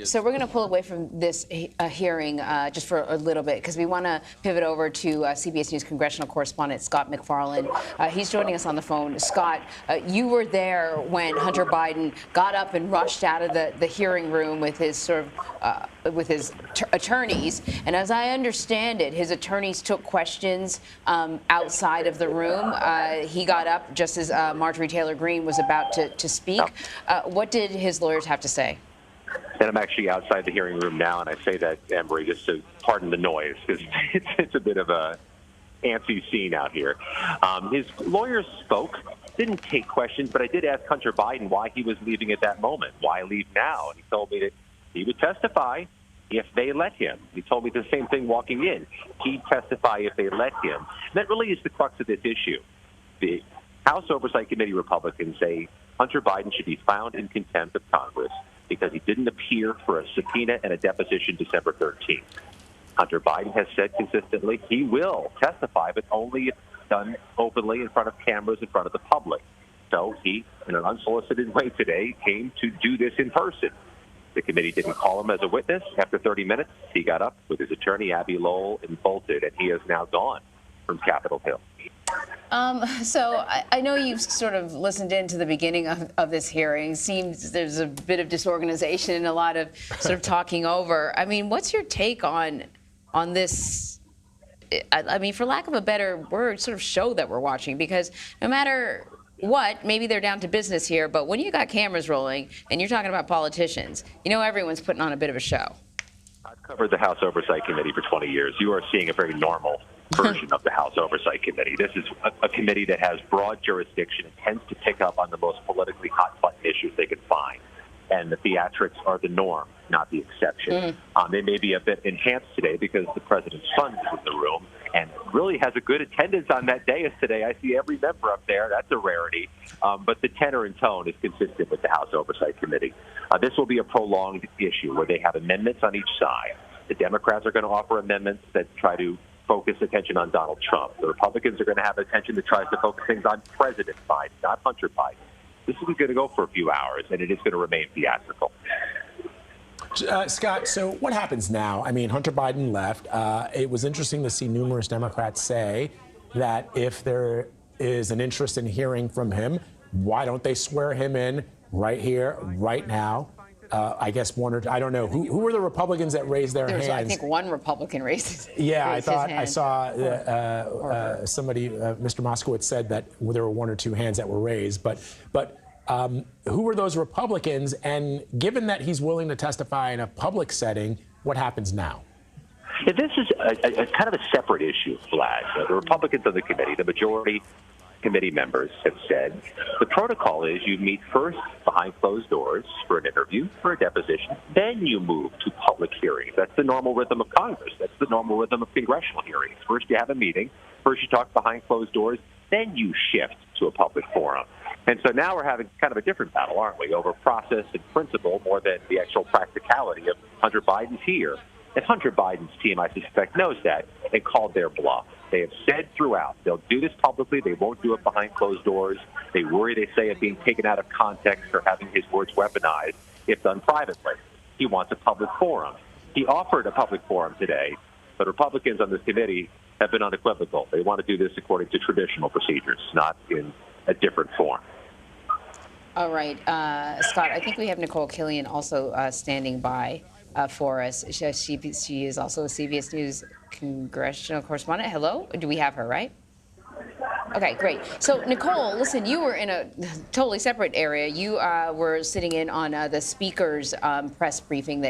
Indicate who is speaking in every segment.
Speaker 1: So we're going to pull away from this hearing just for a little bit because we want to pivot over to CBS News congressional correspondent Scott MacFarlane. He's joining us on the phone. Scott, you were there when Hunter Biden got up and rushed out of the hearing room with his attorneys. And as I understand it, his attorneys took questions outside of the room. He got up just as Marjorie Taylor Greene was about to speak. What did his lawyers have to say?
Speaker 2: And I'm actually outside the hearing room now, and I say that, Emery, just to pardon the noise, because it's a bit of a antsy scene out here. His lawyers spoke, didn't take questions, but I did ask Hunter Biden why he was leaving at that moment. Why leave now? And he told me that he would testify if they let him. He told me the same thing walking in. He'd testify if they let him. And that really is the crux of this issue. The House Oversight Committee Republicans say Hunter Biden should be found in contempt of Congress because he didn't appear for a subpoena and a deposition December 13th. Hunter Biden has said consistently he will testify, but only if done openly in front of cameras, in front of the public. So he, in an unsolicited way today, came to do this in person. The committee didn't call him as a witness. After 30 minutes, he got up with his attorney, Abby Lowell, and bolted, and he is now gone from Capitol Hill.
Speaker 1: So I know you've sort of listened in to the beginning of this hearing. Seems there's a bit of disorganization and a lot of sort of talking over. I mean, what's your take on this? I mean, for lack of a better word, sort of show that we're watching, because no matter what, maybe they're down to business here, but when you got cameras rolling and you're talking about politicians, you know everyone's putting on a bit of a show.
Speaker 2: I've covered the House Oversight Committee for 20 years. You are seeing a very normal version of the House Oversight Committee. This is a committee that has broad jurisdiction and tends to pick up on the most politically hot-button issues they can find. And the theatrics are the norm, not the exception. They may be a bit enhanced today because the president's son is in the room and really has a good attendance on that dais today. I see every member up there. That's a rarity. But the tenor and tone is consistent with the House Oversight Committee. This will be a prolonged issue where they have amendments on each side. The Democrats are going to offer amendments that try to focus attention on Donald Trump. The Republicans are going to have attention that tries to focus things on President Biden, not Hunter Biden. This is going to go for a few hours, and it is going to remain theatrical.
Speaker 3: Scott, so what happens now? I mean, Hunter Biden left. It was interesting to see numerous Democrats say that if there is an interest in hearing from him, why don't they swear him in right here, right now? I guess one or two, I don't know. Who were the Republicans that raised their hands?
Speaker 1: I think one Republican raised his
Speaker 3: Yeah,
Speaker 1: raised
Speaker 3: I saw somebody, Mr. Moskowitz, said that there were one or two hands that were raised. But who were those Republicans? And given that he's willing to testify in a public setting, what happens now?
Speaker 2: Yeah, this is a kind of a separate issue, Vlad. The Republicans on the committee, the majority committee members have said the protocol is you meet first behind closed doors for an interview, for a deposition, then you move to public hearings. That's the normal rhythm of Congress. That's the normal rhythm of congressional hearings. First you have a meeting, first you talk behind closed doors, then you shift to a public forum. And so now we're having kind of a different battle, aren't we, over process and principle more than the actual practicality of Hunter Biden's here. And Hunter Biden's team, I suspect, knows that and called their bluff. They have said throughout they'll do this publicly. They won't do it behind closed doors. They worry, they say, of being taken out of context or having his words weaponized if done privately. He wants a public forum. He offered a public forum today, but Republicans on this committee have been unequivocal. They want to do this according to traditional procedures, not in a different form.
Speaker 1: All right. Scott, I think we have Nikole Killion also standing by for us. She is also a CBS News congressional correspondent. Hello? Do we have her, right? Okay, great. So, Nikole, listen, you were in a totally separate area. You were sitting in on the speaker's press briefing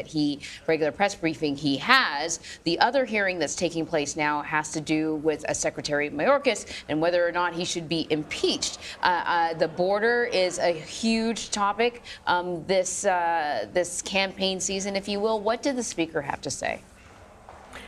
Speaker 1: regular press briefing he has. The other hearing that's taking place now has to do with Secretary Mayorkas and whether or not he should be impeached. The border is a huge topic this campaign season, if you will. What did the speaker have to say?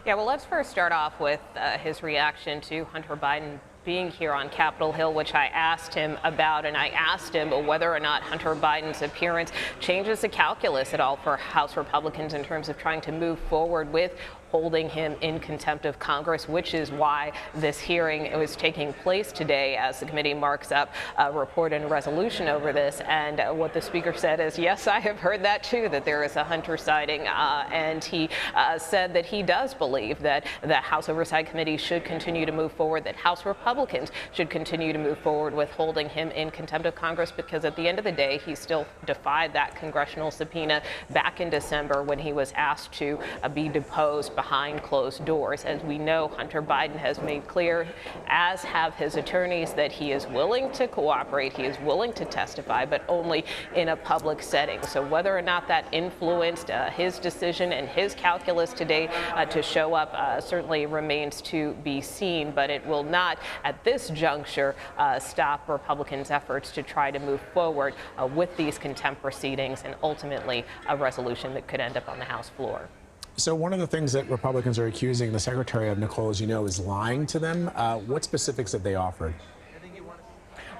Speaker 4: Yeah, well, let's first start off with his reaction to Hunter Biden being here on Capitol Hill, which I asked him about, and I asked him whether or not Hunter Biden's appearance changes the calculus at all for House Republicans in terms of trying to move forward with holding him in contempt of Congress, which is why this hearing was taking place today as the committee marks up a report and a resolution over this. And what the speaker said is, yes, I have heard that too, that there is a Hunter sighting. And he said that he does believe that the House Oversight Committee should continue to move forward, that House Republicans should continue to move forward with holding him in contempt of Congress, because at the end of the day, he still defied that congressional subpoena back in December when he was asked to be deposed behind closed doors. As we know, Hunter Biden has made clear, as have his attorneys, that he is willing to cooperate, he is willing to testify, but only in a public setting. So whether or not that influenced his decision and his calculus today to show up certainly remains to be seen, but it will not, at this juncture, stop Republicans' efforts to try to move forward with these contempt proceedings and ultimately a resolution that could end up on the House floor.
Speaker 3: So one of the things that Republicans are accusing the Secretary of, Nikole, as you know, is lying to them. What specifics have they offered?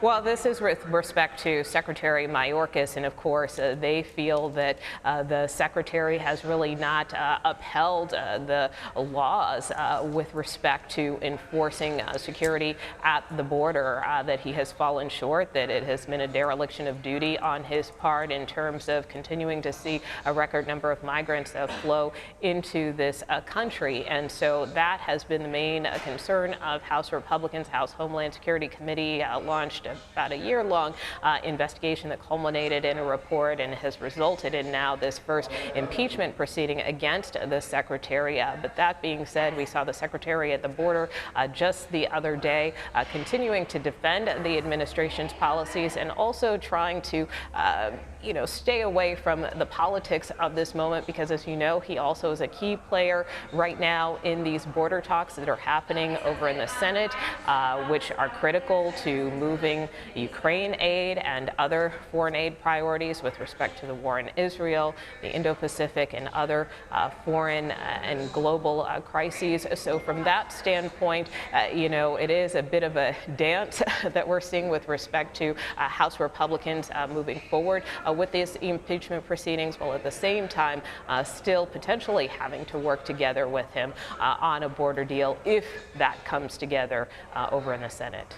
Speaker 4: Well, this is with respect to Secretary Mayorkas, and of course, they feel that the Secretary has really not upheld the laws with respect to enforcing security at the border, that he has fallen short, that it has been a dereliction of duty on his part in terms of continuing to see a record number of migrants flow into this country. And so that has been the main concern of House Republicans. House Homeland Security Committee launched about a year-long investigation that culminated in a report and has resulted in now this first impeachment proceeding against the Secretary. But that being said, we saw the Secretary at the border just the other day continuing to defend the administration's policies and also trying to stay away from the politics of this moment, because as you know, he also is a key player right now in these border talks that are happening over in the Senate, which are critical to moving Ukraine aid and other foreign aid priorities with respect to the war in Israel, the Indo-Pacific, and other foreign and global crises. So from that standpoint, it is a bit of a dance that we're seeing with respect to House Republicans moving forward with these impeachment proceedings, while at the same time still potentially having to work together with him on a border deal if that comes together over in the Senate.